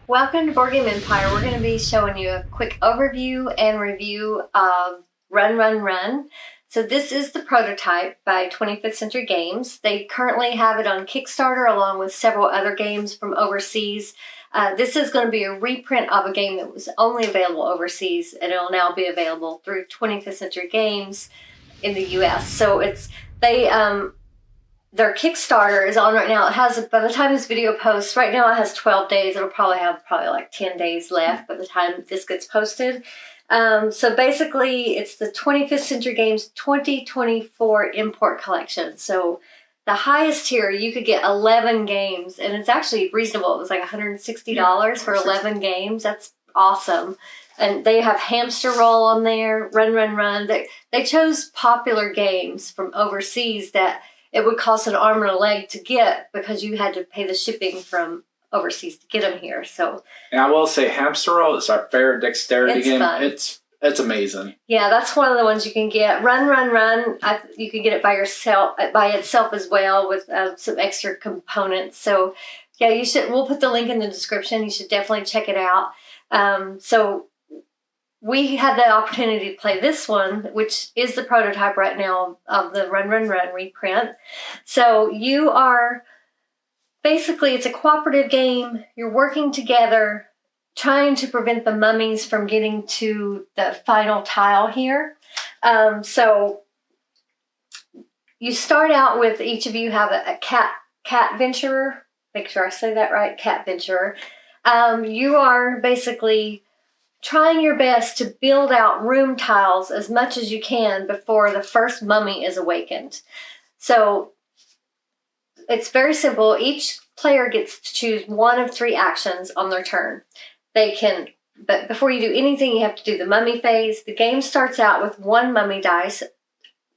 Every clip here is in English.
Welcome to Board Game Empire. We're going to be showing you a quick overview and review of Run, Run, Run. So this is the prototype by 25th Century Games. They currently have it on Kickstarter along with several other games from overseas. This is going to be a reprint of a game that was only available overseas, and it'll now be available through 25th Century Games in the US. So their Kickstarter is on right now. It has, by the time this video posts, right now it has 12 days. It'll probably have like 10 days left by the time this gets posted. So basically, it's the 25th Century Games 2024 import collection. So the highest tier, you could get 11 games, and it's actually reasonable. It was like $160 for 11 games. That's awesome. And they have Hamster Roll on there, Run, Run, Run. They chose popular games from overseas that it would cost an arm and a leg to get because you had to pay the shipping from overseas to get them here. So, and I will say, Hamster Roll is our favorite dexterity game. Fun. It's amazing. Yeah, that's one of the ones you can get. Run, Run, Run. You can get it by itself as well with some extra components. So, yeah, you should. We'll put the link in the description. You should definitely check it out. So we had the opportunity to play this one, which is the prototype right now of the Run, Run, Run reprint. So you are, basically, it's a cooperative game. You're working together, trying to prevent the mummies from getting to the final tile here. So you start out with, each of you have a cat venturer. Make sure I say that right, cat venturer. You are basically trying your best to build out room tiles as much as you can before the first mummy is awakened. So it's very simple. Each player gets to choose one of 3 actions on their turn. But before you do anything, you have to do the mummy phase. The game starts out with 1 mummy dice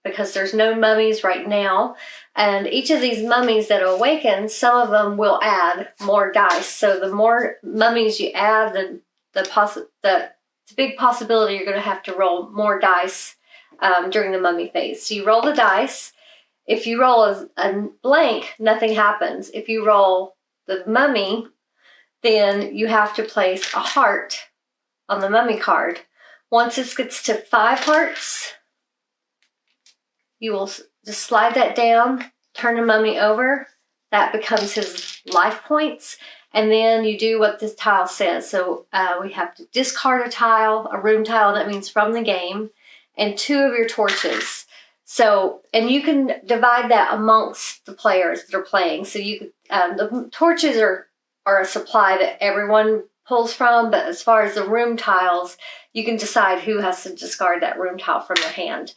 because there's no mummies right now. And each of these mummies that awaken, some of them will add more dice. So the more mummies you add, the big possibility you're going to have to roll more dice during the mummy phase. So you roll the dice. If you roll a blank, nothing happens. If you roll the mummy, then you have to place a heart on the mummy card. Once it gets to 5 hearts, you will just slide that down, turn the mummy over. That becomes his life points. And then you do what this tile says. So we have to discard a tile, a room tile, that means from the game, and 2 of your torches. So, and you can divide that amongst the players that are playing. So the torches are a supply that everyone pulls from, but as far as the room tiles, you can decide who has to discard that room tile from their hand.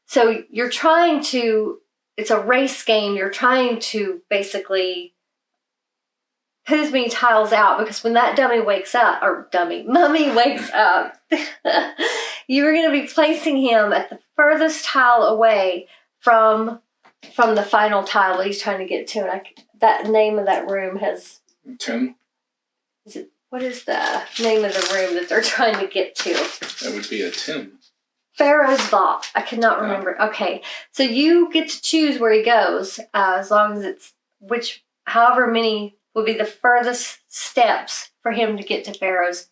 So you're trying to, it's a race game. You're trying to basically put as many tiles out, because when that mummy wakes up, you're going to be placing him at the furthest tile away from the final tile that he's trying to get to. And that name of that room has... Tomb? What is the name of the room that they're trying to get to? That would be a tomb. Pharaoh's Vault. I cannot remember. Okay, so you get to choose where he goes, as long as it's however many would be the furthest steps for him to get to Pharaoh's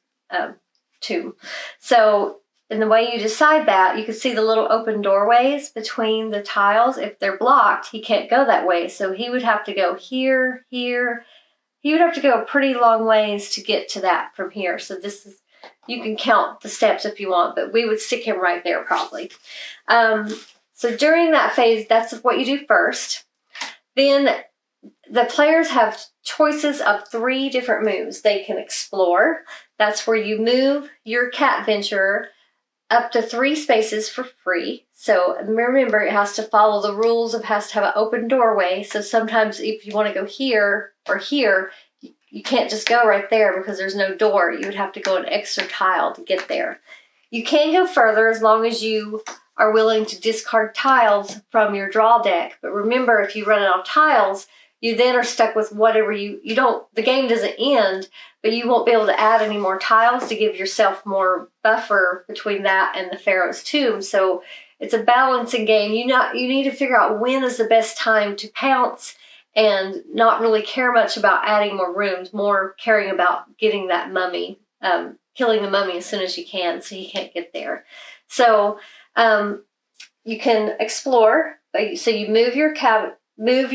tomb. So in the way you decide that, you can see the little open doorways between the tiles. If they're blocked, he can't go that way. So he would have to go here. He would have to go a pretty long ways to get to that from here. So you can count the steps if you want, but we would stick him right there probably. So during that phase, that's what you do first. Then the players have choices of 3 different moves. They can explore. That's where you move your cat venturer up to 3 spaces for free. So remember, it has to follow the rules of has to have an open doorway. So sometimes if you want to go here or here, you can't just go right there because there's no door. You would have to go an extra tile to get there. You can go further as long as you are willing to discard tiles from your draw deck. But remember, if you run out of tiles, you then are stuck with whatever the game doesn't end, but you won't be able to add any more tiles to give yourself more buffer between that and the Pharaoh's tomb. So it's a balancing game. You need to figure out when is the best time to pounce and not really care much about adding more rooms, more caring about getting that mummy, killing the mummy as soon as you can so he can't get there. So you can explore. So you move your cat, you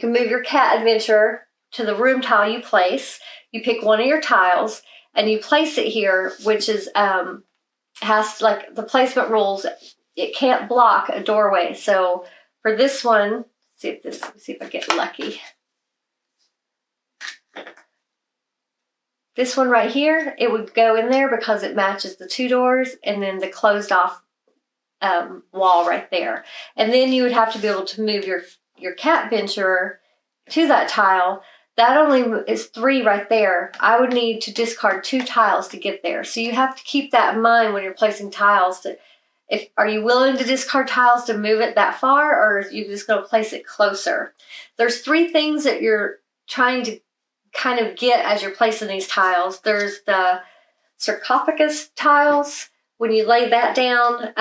can move your cat adventure to the room tile you place. You pick one of your tiles and you place it here, which is has like the placement rules. It can't block a doorway. So for this one, see if I get lucky. This one right here, it would go in there because it matches the 2 doors and then the closed off wall right there. And then you would have to be able to move your cat venturer to that tile. That only is 3 right there. I would need to discard 2 tiles to get there. So you have to keep that in mind when you're placing tiles. Are you willing to discard tiles to move it that far, or are you just going to place it closer? There's 3 things that you're trying to kind of get as you're placing these tiles. There's the sarcophagus tiles. When you lay that down,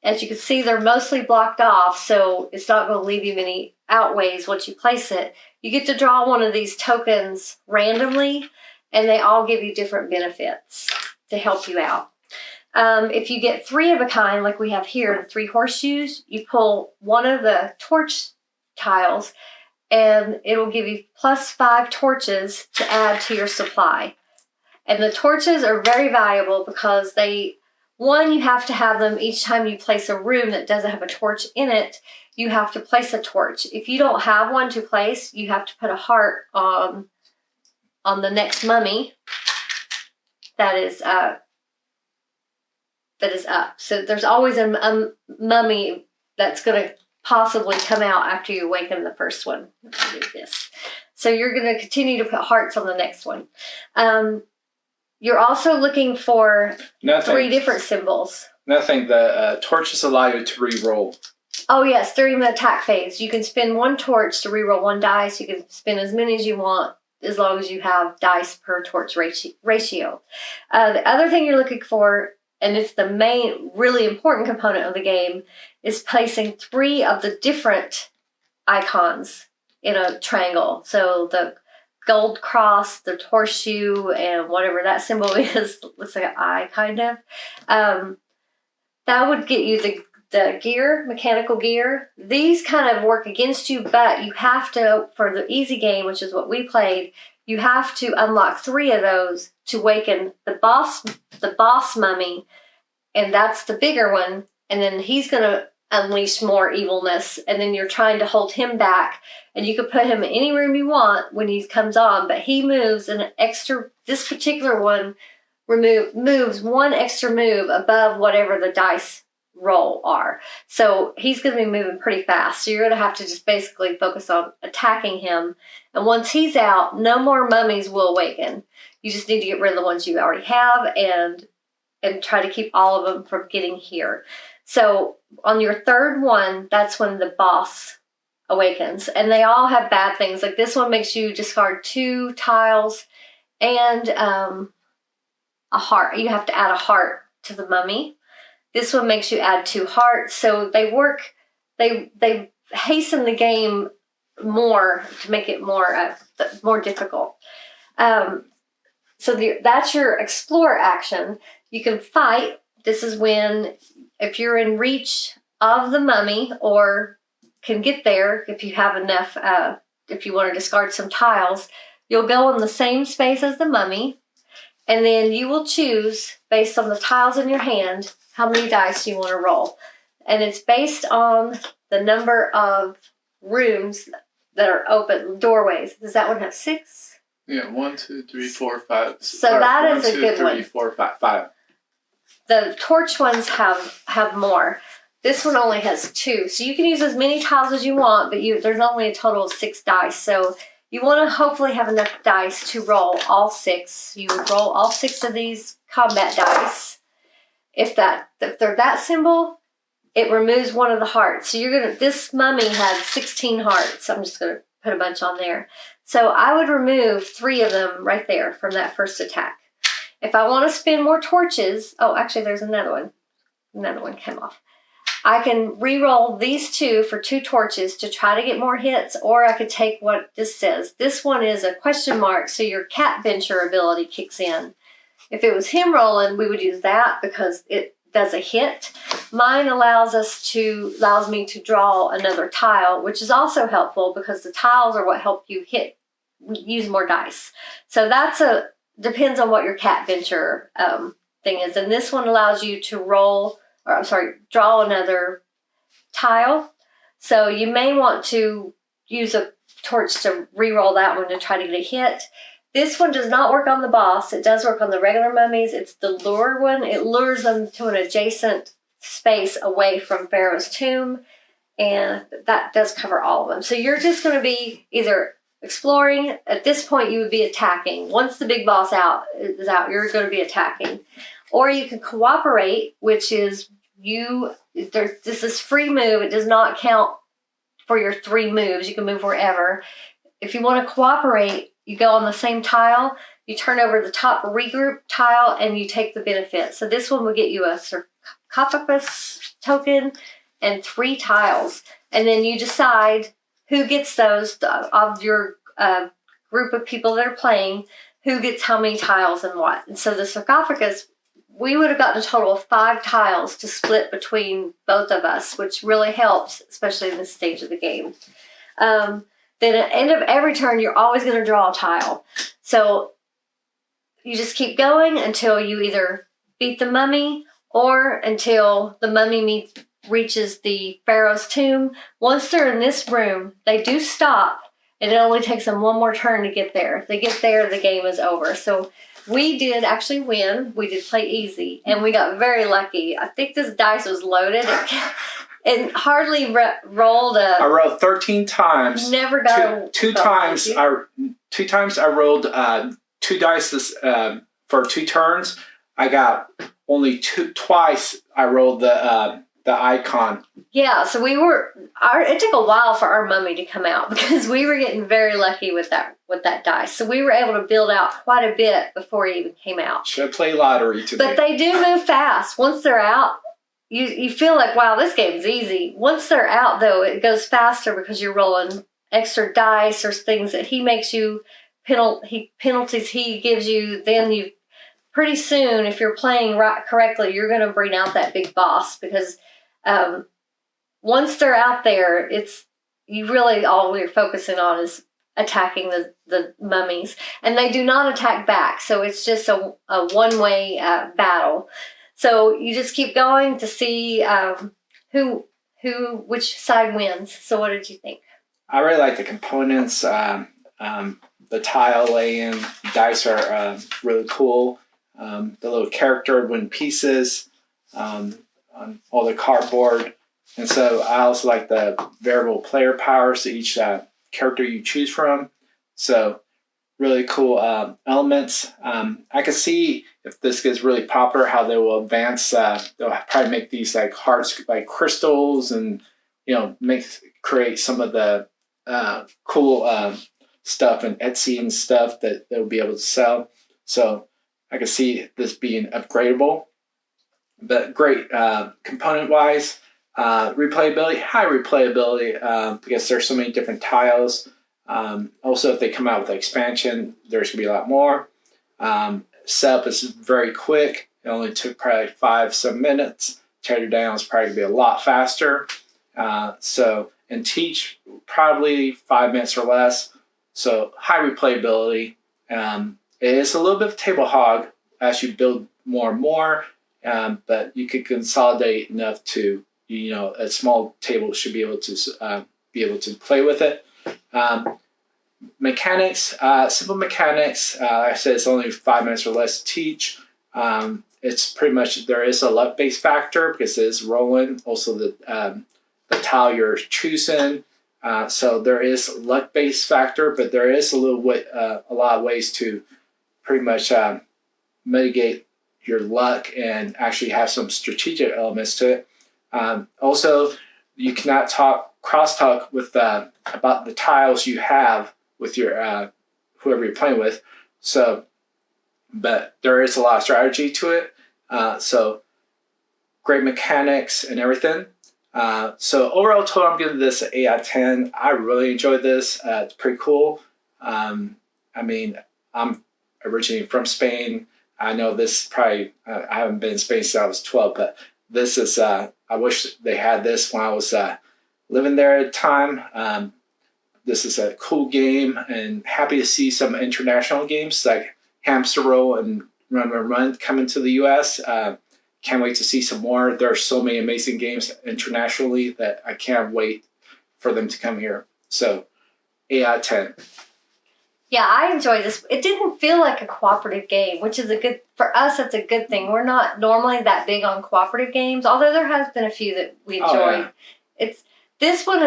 as you can see, they're mostly blocked off, so it's not going to leave you many outways once you place it. You get to draw one of these tokens randomly, and they all give you different benefits to help you out. If you get 3 of a kind, like we have here, the 3 horseshoes, you pull one of the torch tiles, and it'll give you +5 torches to add to your supply. And the torches are very valuable because you have to have them each time you place a room that doesn't have a torch in it. You have to place a torch. If you don't have one to place, you have to put a heart on the next mummy that is up. So there's always a mummy that's going to possibly come out after you awaken the first one. Let's do this. So you're going to continue to put hearts on the next one. You're also looking for 3 different symbols. Nothing. The torches allow you to re-roll. Oh yes, during the attack phase, you can spend 1 torch to reroll 1 dice. You can spend as many as you want, as long as you have dice per torch ratio. The other thing you're looking for, and it's the main, really important component of the game, is placing 3 of the different icons in a triangle. So the gold cross, the horseshoe, and whatever that symbol is, looks like an eye kind of. That would get you the gear, mechanical gear. These kind of work against you, but you have to, for the easy game, which is what we played, you have to unlock 3 of those to awaken the boss mummy, and that's the bigger one, and then he's going to unleash more evilness, and then you're trying to hold him back, and you can put him in any room you want when he comes on, but he moves this particular one moves 1 extra move above whatever the dice roll are. So he's going to be moving pretty fast. So you're going to have to just basically focus on attacking him. And once he's out, no more mummies will awaken. You just need to get rid of the ones you already have and try to keep all of them from getting here. So on your 3rd one, that's when the boss awakens. And they all have bad things. Like this one makes you discard 2 tiles and a heart. You have to add a heart to the mummy. This one makes you add 2 hearts. So they hasten the game more to make it more difficult. So that's your explore action. You can fight. This is when, if you're in reach of the mummy or can get there, if you have enough, if you want to discard some tiles, you'll go in the same space as the mummy, and then you will choose, based on the tiles in your hand, how many dice you want to roll. And it's based on the number of rooms that are open, doorways. Does that one have 6? Yeah, 1, 2, 3, 4, 5. So that is a good one. 1, 2, 3, 4, 5. The torch ones have more. This one only has 2. So you can use as many tiles as you want, but there's only a total of 6 dice. So you want to hopefully have enough dice to roll all 6. You would roll all 6 of these combat dice. If they're that symbol, it removes 1 of the hearts. So this mummy had 16 hearts. I'm just going to put a bunch on there. So I would remove 3 of them right there from that first attack. If I want to spend more torches, oh, actually there's another one. Another one came off. I can re-roll these two for 2 torches to try to get more hits, or I could take what this says. This one is a question mark, so your cat venture ability kicks in. If it was him rolling, we would use that because it does a hit. Mine allows me to draw another tile, which is also helpful because the tiles are what help you use more dice. So depends on what your cat venture thing is. And this one allows you to draw another tile. So you may want to use a torch to re-roll that one to try to get a hit. This one does not work on the boss. It does work on the regular mummies. It's the lure one. It lures them to an adjacent space away from Pharaoh's tomb. And that does cover all of them. So you're just going to be either exploring. At this point, you would be attacking. Once the big boss is out, you're going to be attacking. Or you can cooperate, which is this is free move. It does not count for your 3 moves. You can move wherever. If you want to cooperate, you go on the same tile, you turn over the top regroup tile, and you take the benefit. So this one will get you a sarcophagus token and 3 tiles. And then you decide who gets those of your group of people that are playing, who gets how many tiles and what. And so the sarcophagus, we would have gotten a total of 5 tiles to split between both of us, which really helps, especially in this stage of the game. Then at the end of every turn, you're always going to draw a tile. So you just keep going until you either beat the mummy or until the mummy reaches the Pharaoh's tomb. Once they're in this room, they do stop, and it only takes them 1 more turn to get there. If they get there, the game is over. So we did actually win. We did play easy, and we got very lucky. I think this dice was loaded. It hardly rolled I rolled 13 times. Never got two times. Two times I rolled 2 dice for 2 turns. I got only twice. I rolled the icon. Yeah, so it took a while for our mummy to come out because we were getting very lucky with that dice. So we were able to build out quite a bit before it even came out. Should have played lottery today. But they do move fast. Once they're out, you feel like, wow, this game's easy. Once they're out, though, it goes faster because you're rolling extra dice or things that he makes you, penalties he gives you. Then you, pretty soon, if you're playing correctly, you're going to bring out that big boss because once they're out there, all you're focusing on is attacking the mummies. And they do not attack back, so it's just a one-way battle. So you just keep going to see which side wins. So what did you think? I really like the components. The tile laying, dice are really cool. The little character wooden pieces on all the cardboard. And so I also like the variable player powers to each character you choose from. So really cool elements. I can see if this gets really popular, how they will advance. They'll probably make these like hearts, like crystals, and create some of the cool stuff and Etsy and stuff that they'll be able to sell. So I can see this being upgradable. But great component-wise, replayability, high replayability because there's so many different tiles. Also, if they come out with an expansion, there's going to be a lot more. Setup is very quick. It only took probably 5-7 minutes. Tear it down is probably going to be a lot faster. And teach probably 5 minutes or less. So high replayability. It is a little bit of table hog as you build more and more, but you could consolidate enough to a small table should be able to play with it. Mechanics, simple mechanics. Like I said, it's only 5 minutes or less to teach. It's pretty much, there is a luck-based factor because it is rolling. Also, the tile you're choosing. So there is a luck-based factor, but there is a lot of ways to pretty much mitigate your luck and actually have some strategic elements to it. Also, you cannot crosstalk with about the tiles you have with your whoever you're playing with. So, but there is a lot of strategy to it. So, great mechanics and everything. So overall total, I'm giving this an 8 out of 10. I really enjoyed this. It's pretty cool. I mean, I'm originally from Spain. I know this probably, I haven't been in Spain since I was 12, but this is, I wish they had this when I was living there at the time. This is a cool game, and happy to see some international games like Hamster Roll and Run Run Run coming to the US. Can't wait to see some more. There are so many amazing games internationally that I can't wait for them to come here. So 8 out of 10. Yeah, I enjoyed this. It didn't feel like a cooperative game, which is for us, that's a good thing. We're not normally that big on cooperative games, although there has been a few that we enjoyed. Yeah. This one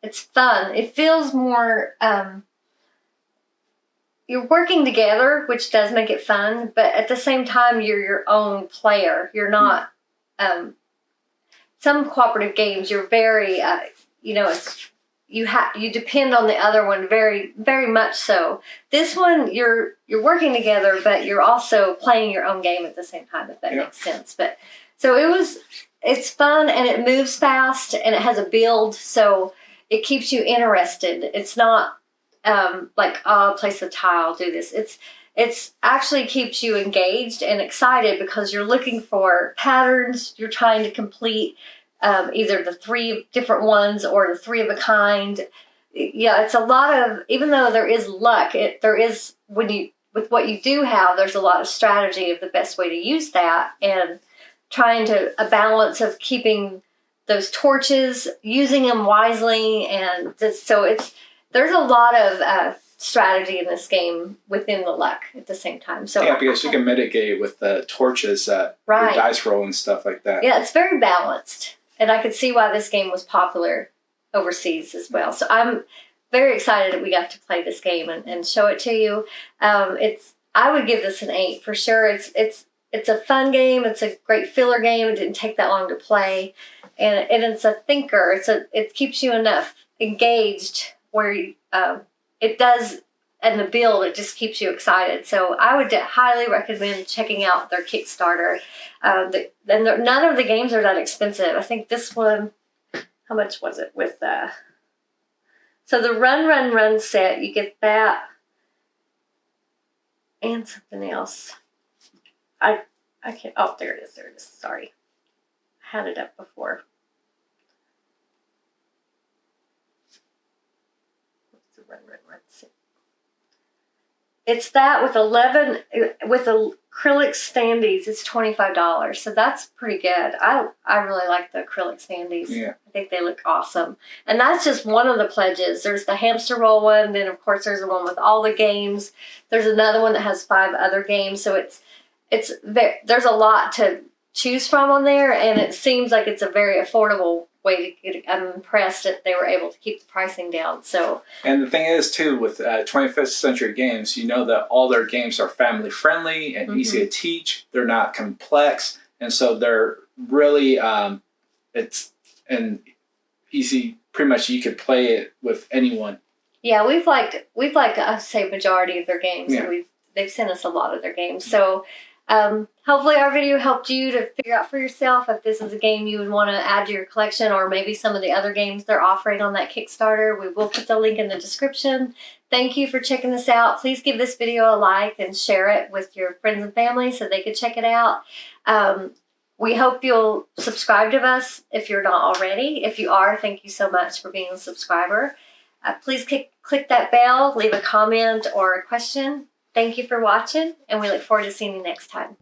it's fun. It feels more, you're working together, which does make it fun, but at the same time, you're your own player. You're not, some cooperative games, you're very, you depend on the other one very, very much so. This one, you're working together, but you're also playing your own game at the same time, if that makes sense. But so it's fun, and it moves fast, and it has a build, so it keeps you interested. It's not like, oh, place a tile, do this. It's actually keeps you engaged and excited because you're looking for patterns. You're trying to complete either the 3 different ones or the 3 of a kind. Yeah, it's a lot of, even though there is luck, there is, with what you do have, there's a lot of strategy of the best way to use that, and trying to a balance of keeping those torches, using them wisely, and so there's a lot of strategy in this game within the luck at the same time. So yeah, because you can mitigate with the torches, your dice roll and stuff like that. Yeah, it's very balanced, and I could see why this game was popular overseas as well. So I'm very excited that we got to play this game and show it to you. I would give this an 8 for sure. It's a fun game. It's a great filler game. It didn't take that long to play, and it's a thinker. It keeps you enough engaged where it does, and the build, it just keeps you excited. So I would highly recommend checking out their Kickstarter. None of the games are that expensive. I think this one, how much was it with so the Run Run Run set, you get that and something else. I can't, oh, there it is. Sorry. I had it up before. What's the Run Run Run set? It's that with acrylic standees. It's $25, so that's pretty good. I really like the acrylic standees. Yeah. I think they look awesome. And that's just one of the pledges. There's the Hamster Roll one. Then of course there's the one with all the games. There's another one that has 5 other games. So there's a lot to choose from on there, and it seems like it's a very affordable way to get it. I'm impressed that they were able to keep the pricing down. So, and the thing is too, with 25th Century Games, you know that all their games are family friendly and easy to teach. They're not complex, and so they're really it's an easy. Pretty much, you could play it with anyone. Yeah, we've liked I say majority of their games. Yeah. They've sent us a lot of their games. So. Hopefully our video helped you to figure out for yourself if this is a game you would want to add to your collection, or maybe some of the other games they're offering on that Kickstarter. We will put the link in the description. Thank you for checking this out. Please give this video a like and share it with your friends and family so they can check it out. We hope you'll subscribe to us if you're not already. If you are, thank you so much for being a subscriber. Please click that bell, leave a comment or a question. Thank you for watching, and we look forward to seeing you next time.